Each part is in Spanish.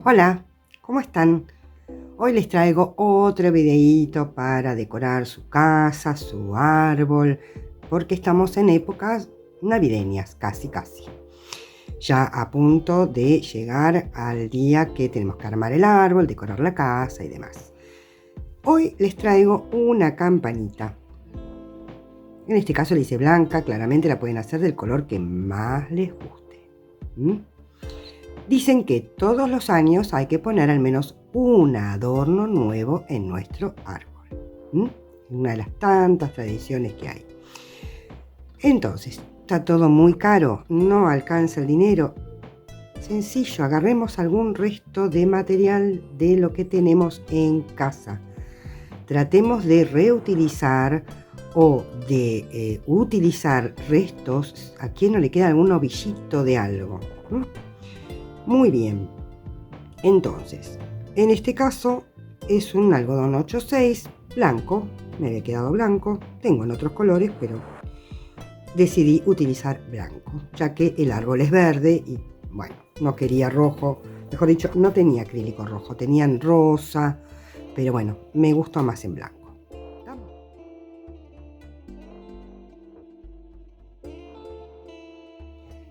Hola, ¿cómo están? Hoy les traigo otro videíto para decorar su casa, su árbol, porque estamos en épocas navideñas, casi. Ya a punto de llegar al día que tenemos que armar el árbol, decorar la casa y demás. Hoy les traigo una campanita. En este caso le hice blanca, claramente la pueden hacer del color que más les guste. Dicen que todos los años hay que poner al menos un adorno nuevo en nuestro árbol. Una de las tantas tradiciones que hay. Entonces, ¿está todo muy caro? ¿No alcanza el dinero? Sencillo, agarremos algún resto de material de lo que tenemos en casa. Tratemos de reutilizar o de utilizar restos. ¿A quién no le queda algún ovillito de algo? Muy bien. Entonces, en este caso es un algodón 8/6 blanco. Me había quedado blanco. Tengo en otros colores, pero decidí utilizar blanco, ya que el árbol es verde y, bueno, no quería rojo. Mejor dicho, no tenía acrílico rojo, tenían rosa, pero bueno, me gustó más en blanco.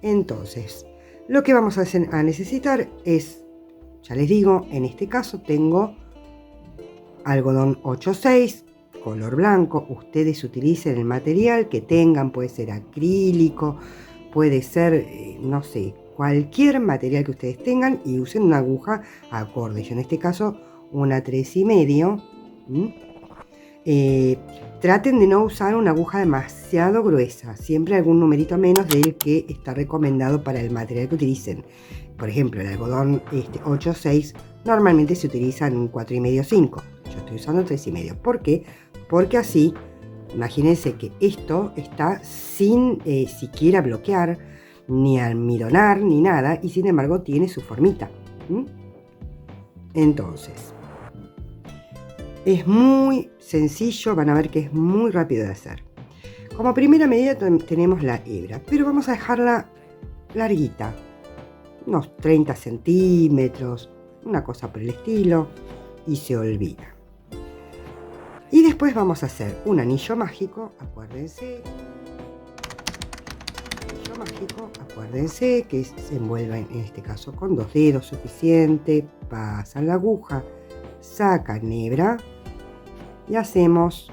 Entonces, lo que vamos a necesitar es, ya les digo, en este caso tengo algodón 8/6, color blanco. Ustedes utilicen el material que tengan, puede ser acrílico, puede ser, no sé, cualquier material que ustedes tengan y usen una aguja acorde. Yo en este caso una 3,5. Traten de no usar una aguja demasiado gruesa, siempre algún numerito menos del que está recomendado para el material que utilicen. Por ejemplo, el algodón 8/6 normalmente se utiliza en un 4,5-5. Yo estoy usando 3,5. ¿Por qué? Porque así, imagínense que esto está sin siquiera bloquear, ni almidonar, ni nada, y sin embargo tiene su formita. Entonces, es muy sencillo, van a ver que es muy rápido de hacer. Como primera medida tenemos la hebra, pero vamos a dejarla larguita, unos 30 centímetros, una cosa por el estilo, y se olvida. Y después vamos a hacer un anillo mágico, acuérdense. Que se envuelva en este caso con 2 dedos suficiente, pasan la aguja, sacan hebra y hacemos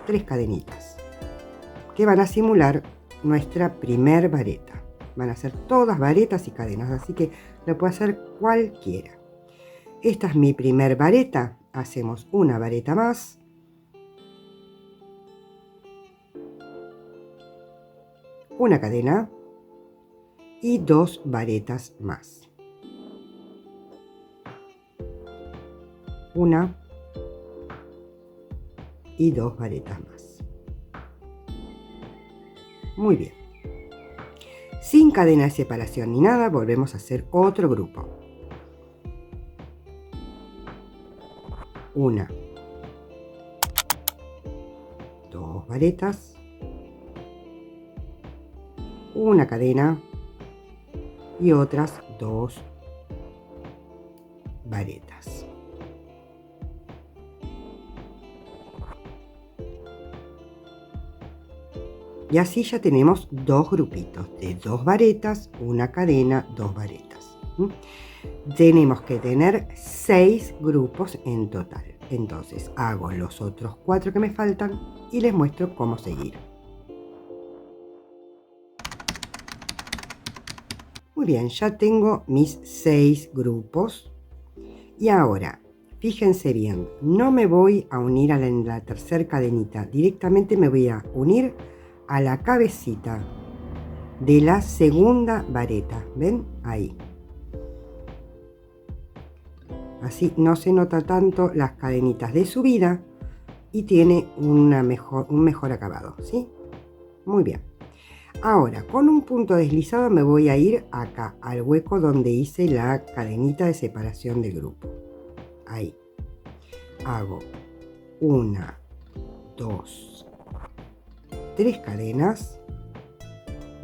3 cadenitas que van a simular nuestra primer vareta. Van a ser todas varetas y cadenas, así que lo puede hacer cualquiera. Esta es mi primer vareta. Hacemos una vareta más, una cadena y 2 varetas más. Una y 2 varetas más. Muy bien. Sin cadena de separación ni nada, volvemos a hacer otro grupo. Una, 2 varetas, una cadena y otras 2 varetas. Y así ya tenemos 2 grupitos de 2 varetas, una cadena, 2 varetas. Tenemos que tener 6 grupos en total. Entonces hago los otros 4 que me faltan y les muestro cómo seguir. Muy bien, ya tengo mis 6 grupos. Y ahora, fíjense bien, no me voy a unir a la tercera cadenita. Directamente me voy a unir a la cabecita de la segunda vareta. ¿Ven? Ahí. Así no se nota tanto las cadenitas de subida y tiene un mejor acabado, ¿sí? Muy bien. Ahora, con un punto deslizado me voy a ir acá, al hueco donde hice la cadenita de separación del grupo. Ahí. Hago 1, 2, 3 cadenas,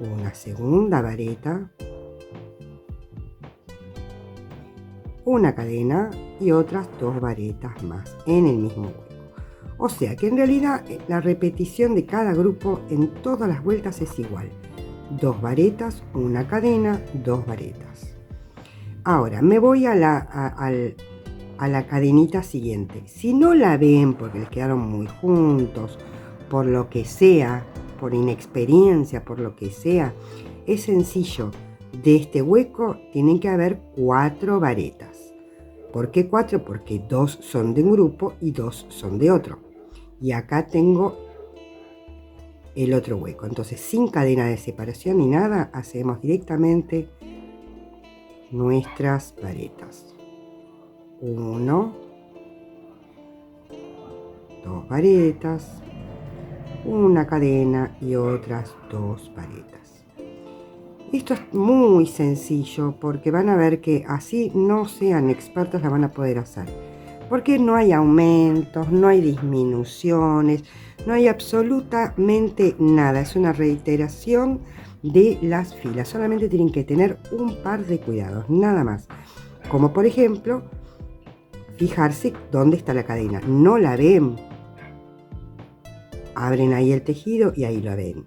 una segunda vareta una cadena y otras 2 varetas más en el mismo hueco. O sea que en realidad la repetición de cada grupo en todas las vueltas es igual. 2 varetas, una cadena, 2 varetas. Ahora me voy a la cadenita siguiente. Si no la ven porque les quedaron muy juntos, por lo que sea, por inexperiencia, por lo que sea, es sencillo. De este hueco tienen que haber 4 varetas. ¿Por qué 4? Porque 2 son de un grupo y 2 son de otro. Y acá tengo el otro hueco. Entonces, sin cadena de separación ni nada, hacemos directamente nuestras varetas. 1, 2 varetas, una cadena y otras 2 varetas. Esto es muy sencillo porque van a ver que así no sean expertos la van a poder hacer. Porque no hay aumentos, no hay disminuciones, no hay absolutamente nada. Es una reiteración de las filas. Solamente tienen que tener un par de cuidados, nada más. Como por ejemplo, fijarse dónde está la cadena. No la ven. Abren ahí el tejido y ahí la ven.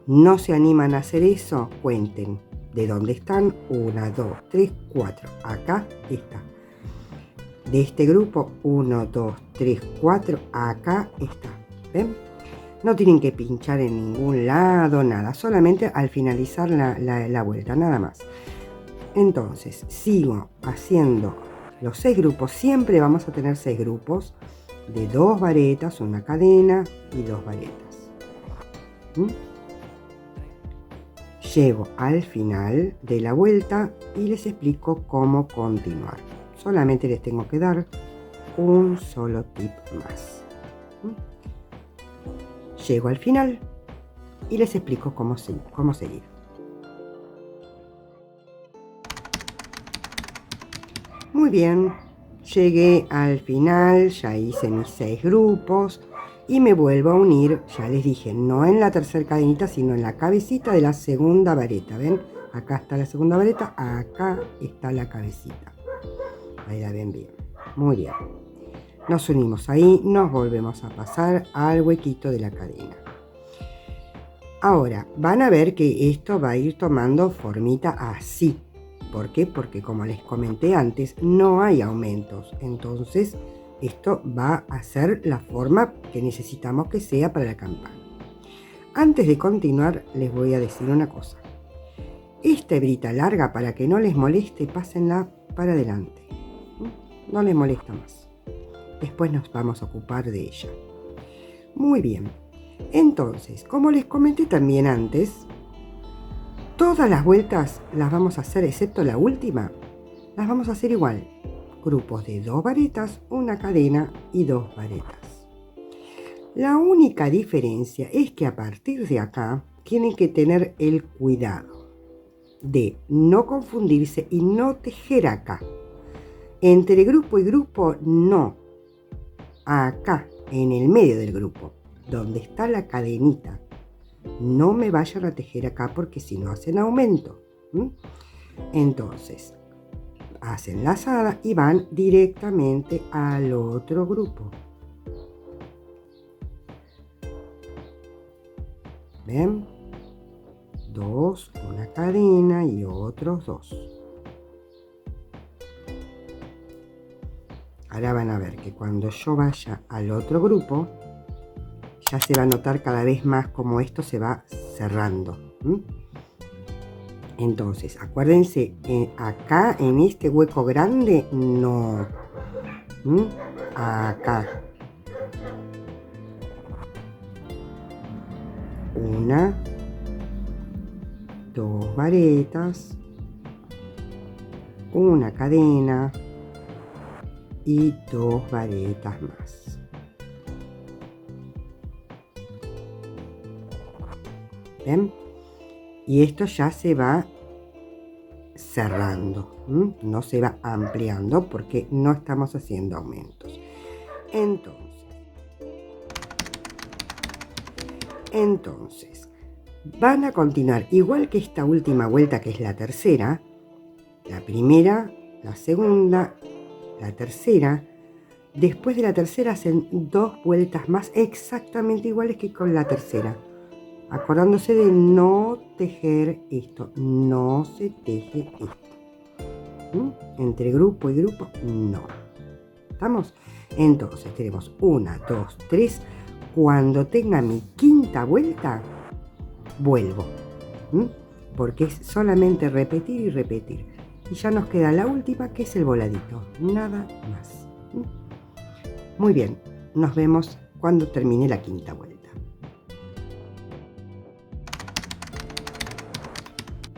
No se animan a hacer eso, cuenten de dónde están. 1, 2, 3, 4. Acá está. De este grupo, 1, 2, 3, 4. Acá está. ¿Ven? No tienen que pinchar en ningún lado, nada. Solamente al finalizar la vuelta, nada más. Entonces, sigo haciendo los 6 grupos. Siempre vamos a tener 6 grupos de 2 varetas, una cadena y 2 varetas. Llego al final de la vuelta y les explico cómo continuar. Solamente les tengo que dar un solo tip más. Llego al final y les explico cómo seguir. Muy bien, llegué al final, ya hice mis 6 grupos. Y me vuelvo a unir, ya les dije, no en la tercera cadenita, sino en la cabecita de la segunda vareta. ¿Ven? Acá está la segunda vareta, acá está la cabecita. Ahí la ven bien. Muy bien. Nos unimos ahí, nos volvemos a pasar al huequito de la cadena. Ahora, van a ver que esto va a ir tomando formita así. ¿Por qué? Porque como les comenté antes, no hay aumentos. Entonces, esto va a ser la forma que necesitamos que sea para la campana. Antes de continuar, les voy a decir una cosa. Esta hebrita larga, para que no les moleste, pásenla para adelante. No les molesta más. Después nos vamos a ocupar de ella. Muy bien. Entonces, como les comenté también antes, todas las vueltas las vamos a hacer, excepto la última, las vamos a hacer igual. Grupos de 2 varetas, una cadena y 2 varetas. La única diferencia es que a partir de acá tienen que tener el cuidado de no confundirse y no tejer acá. Entre grupo y grupo no. Acá, en el medio del grupo, donde está la cadenita. No me vayan a tejer acá porque si no hacen aumento. Entonces, hacen lazada y van directamente al otro grupo. ¿Ven? 2, una cadena y otros 2. Ahora van a ver que cuando yo vaya al otro grupo, ya se va a notar cada vez más cómo esto se va cerrando. Entonces, acuérdense, acá en este hueco grande, no. Acá. 1, 2 varetas, una cadena y 2 varetas más. ¿Ven? Y esto ya se va cerrando, no se va ampliando porque no estamos haciendo aumentos. Entonces, van a continuar igual que esta última vuelta, que es la tercera. La primera la segunda, la tercera. Después de la tercera hacen 2 vueltas más exactamente iguales que con la tercera. Acordándose de no tejer esto, no se teje esto. Entre grupo y grupo, no. ¿Estamos? Entonces tenemos 1, 2, 3. Cuando tenga mi quinta vuelta, vuelvo. Porque es solamente repetir y repetir. Y ya nos queda la última, que es el voladito. Nada más. Muy bien, nos vemos cuando termine la quinta vuelta.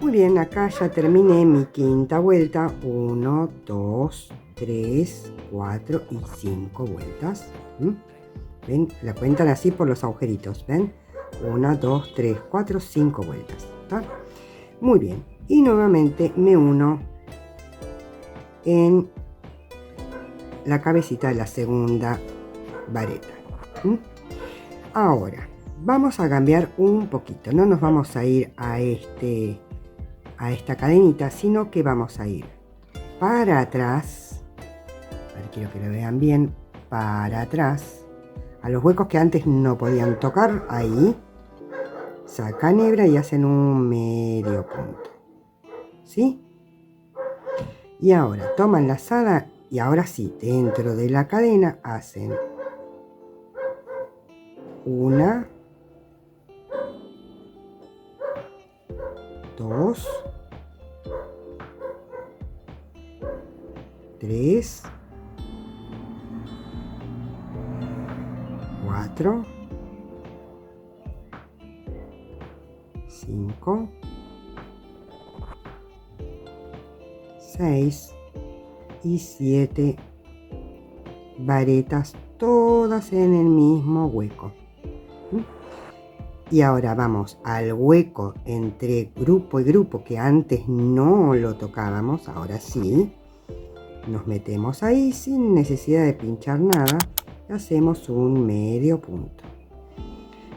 Muy bien, acá ya terminé mi quinta vuelta. 1, 2, 3, 4 y 5 vueltas. ¿Ven? La cuentan así por los agujeritos. ¿Ven? 1, 2, 3, 4, 5 vueltas. ¿Está? Muy bien. Y nuevamente me uno en la cabecita de la segunda vareta. Ahora, vamos a cambiar un poquito. No nos vamos a ir a esta cadenita, sino que vamos a ir para atrás. A ver, quiero que lo vean bien. Para atrás, a los huecos que antes no podían tocar, ahí sacan hebra y hacen un medio punto, ¿sí? Y ahora toman la lazada y ahora sí, dentro de la cadena hacen 1, 2, 3, 4, 5, 6 y 7 varetas, todas en el mismo hueco. Y ahora vamos al hueco entre grupo y grupo, que antes no lo tocábamos, ahora sí. Nos metemos ahí sin necesidad de pinchar nada y hacemos un medio punto.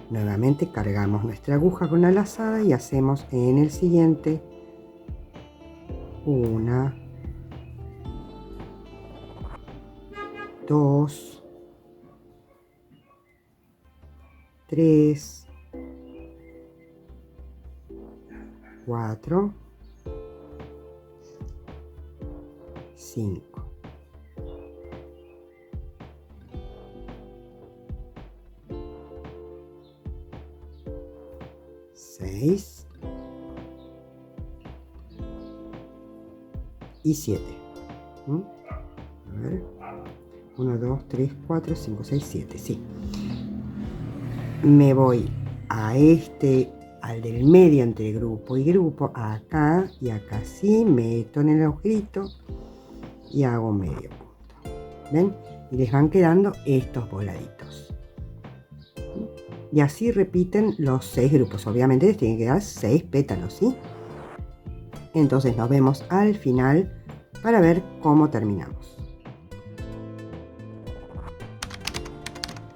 Nuevamente cargamos nuestra aguja con la lazada y hacemos en el siguiente 1, 2, 3, 4, 5. 6 y 7. A ver. 1, 2, 3, 4, 5, 6, 7. Sí. Me voy a al del medio entre grupo y grupo, acá y acá sí, meto en el agujerito y hago medio punto. ¿Ven? Y les van quedando estos voladitos. Y así repiten los 6 grupos. Obviamente les tienen que dar 6 pétalos, ¿sí? Entonces nos vemos al final para ver cómo terminamos.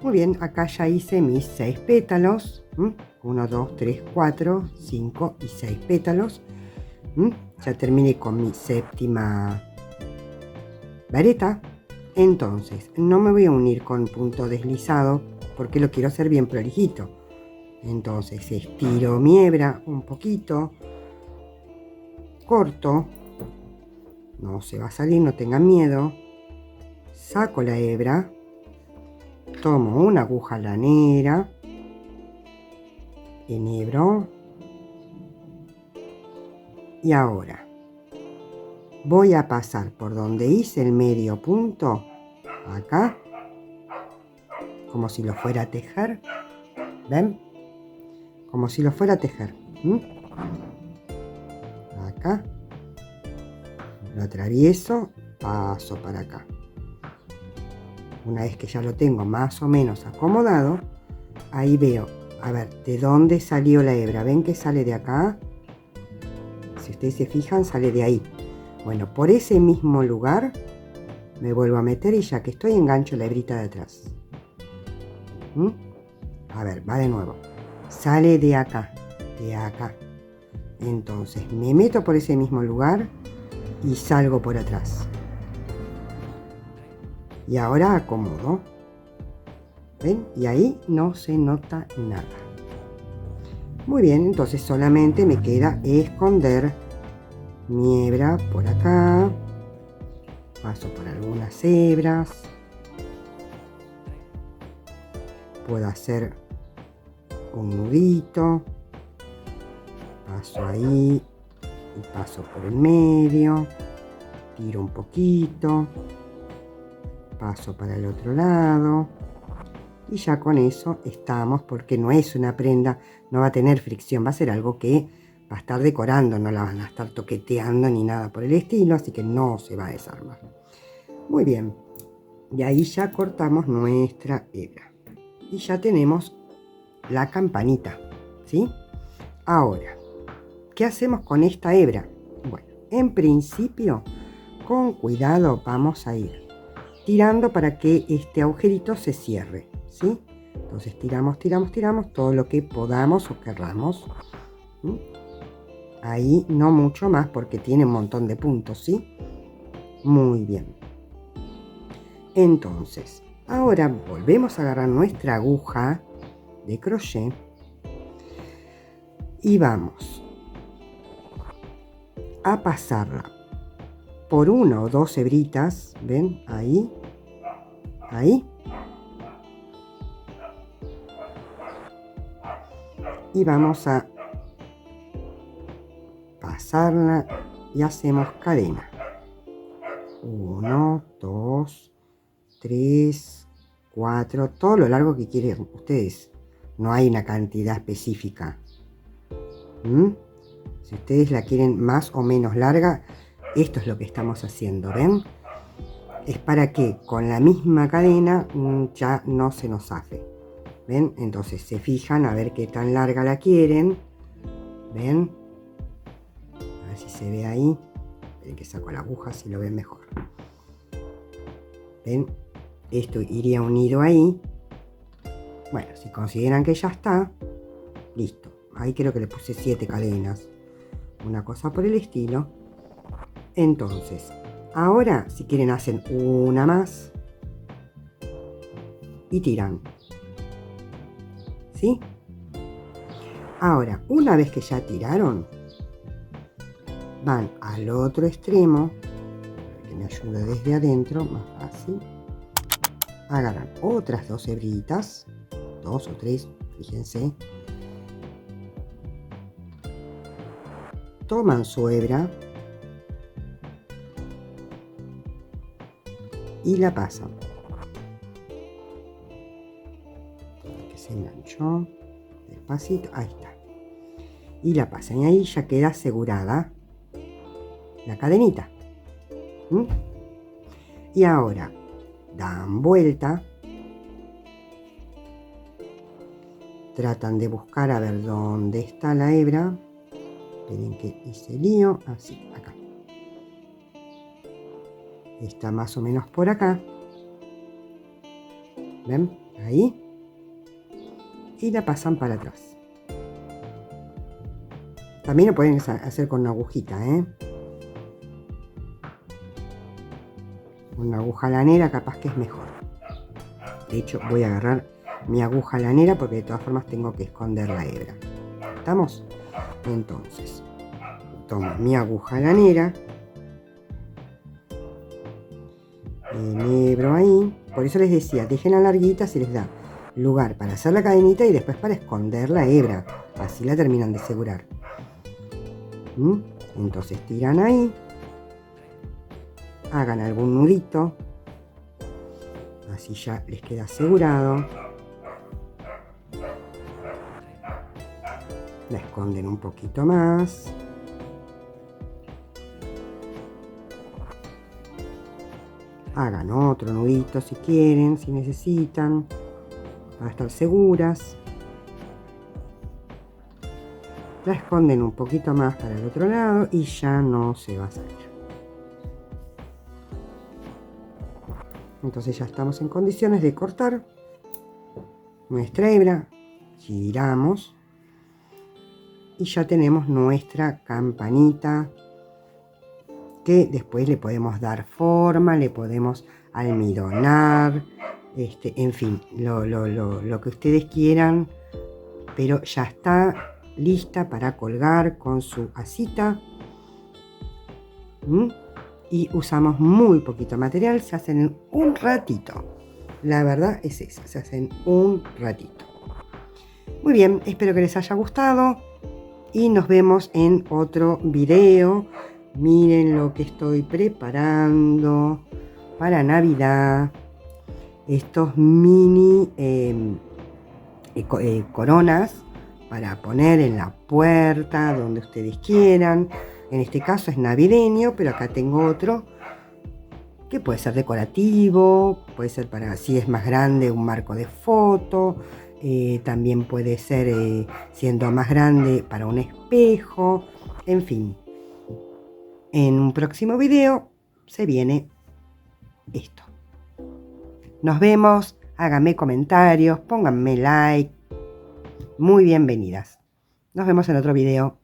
Muy bien, acá ya hice mis 6 pétalos. 1, 2, 3, 4, 5 y 6 pétalos. Ya terminé con mi séptima vareta. Entonces, no me voy a unir con punto deslizado porque lo quiero hacer bien prolijito. Entonces, estiro mi hebra un poquito. Corto. No se va a salir, no tengan miedo. Saco la hebra. Tomo una aguja lanera, enhebro y ahora voy a pasar por donde hice el medio punto, acá, como si lo fuera a tejer. ¿Ven? Como si lo fuera a tejer. Acá lo atravieso, paso para acá. Una vez que ya lo tengo más o menos acomodado, ahí veo, a ver, de dónde salió la hebra. ¿Ven que sale de acá? Si ustedes se fijan, sale de ahí. Bueno, por ese mismo lugar me vuelvo a meter y ya que estoy, engancho la hebrita de atrás. A ver, va de nuevo. Sale de acá, de acá. Entonces me meto por ese mismo lugar, y salgo por atrás. Y ahora acomodo. ¿Ven? Y ahí no se nota nada. Muy bien, entonces solamente me queda esconder mi hebra por acá. Paso por algunas hebras. Puedo hacer un nudito. Paso ahí y paso por el medio. Tiro un poquito. Paso para el otro lado. Y ya con eso estamos, porque no es una prenda, no va a tener fricción, va a ser algo que va a estar decorando, no la van a estar toqueteando ni nada por el estilo, así que no se va a desarmar. Muy bien, y ahí ya cortamos nuestra hebra. Y ya tenemos la campanita, ¿sí? Ahora, ¿qué hacemos con esta hebra? Bueno, en principio, con cuidado vamos a ir tirando para que este agujerito se cierre, ¿sí? Entonces tiramos todo lo que podamos o querramos. ¿Sí? Ahí no mucho más porque tiene un montón de puntos, ¿sí? Muy bien. Entonces, ahora volvemos a agarrar nuestra aguja de crochet y vamos a pasarla por una o dos hebritas, ¿ven? Ahí, ahí. Y vamos a pasarla y hacemos cadena. 1, 2, 3, 4, todo lo largo que quieren ustedes. No hay una cantidad específica. Si ustedes la quieren más o menos larga, esto es lo que estamos haciendo, ¿ven? Es para que con la misma cadena ya no se nos zafe. ¿Ven? Entonces se fijan a ver qué tan larga la quieren. ¿Ven? A ver si se ve ahí. Ven que saco la aguja si lo ven mejor. ¿Ven? Esto iría unido ahí. Bueno, si consideran que ya está, listo. Ahí creo que le puse 7 cadenas. Una cosa por el estilo. Entonces, ahora si quieren hacen una más. Y tiran. ¿Sí? Ahora, una vez que ya tiraron, van al otro extremo, que me ayude desde adentro, más fácil. Agarran otras 2 hebritas, 2 o 3, fíjense. Toman su hebra y la pasan. Que se enganchó, despacito, ahí está. Y la pasan y ahí ya queda asegurada la cadenita. Y ahora dan vuelta, tratan de buscar a ver dónde está la hebra. Esperen que hice lío, así, acá. Está más o menos por acá. ¿Ven? Ahí. Y la pasan para atrás. También lo pueden hacer con una agujita, ¿eh? Una aguja lanera capaz que es mejor. De hecho, voy a agarrar mi aguja lanera porque de todas formas tengo que esconder la hebra. ¿Estamos? Entonces, tomo mi aguja lanera, enhebro ahí. Por eso les decía, dejen la larguita si les da lugar para hacer la cadenita y después para esconder la hebra. Así la terminan de asegurar. Entonces tiran ahí. Hagan algún nudito. Así ya les queda asegurado. La esconden un poquito más. Hagan otro nudito si quieren, si necesitan, para estar seguras. La esconden un poquito más para el otro lado y ya no se va a salir. Entonces ya estamos en condiciones de cortar nuestra hebra, giramos y ya tenemos nuestra campanita que después le podemos dar forma, le podemos almidonar, en fin, lo que ustedes quieran, pero ya está lista para colgar con su asita. Y usamos muy poquito material, se hacen en un ratito. La verdad es esa, se hacen un ratito. Muy bien, espero que les haya gustado y nos vemos en otro video. Miren lo que estoy preparando para Navidad. Estos mini coronas para poner en la puerta, donde ustedes quieran. En este caso es navideño, pero acá tengo otro que puede ser decorativo, puede ser para, si es más grande, un marco de foto. También puede ser, siendo más grande, para un espejo. En fin, en un próximo video se viene esto. Nos vemos, háganme comentarios, pónganme like. Muy bienvenidas. Nos vemos en otro video.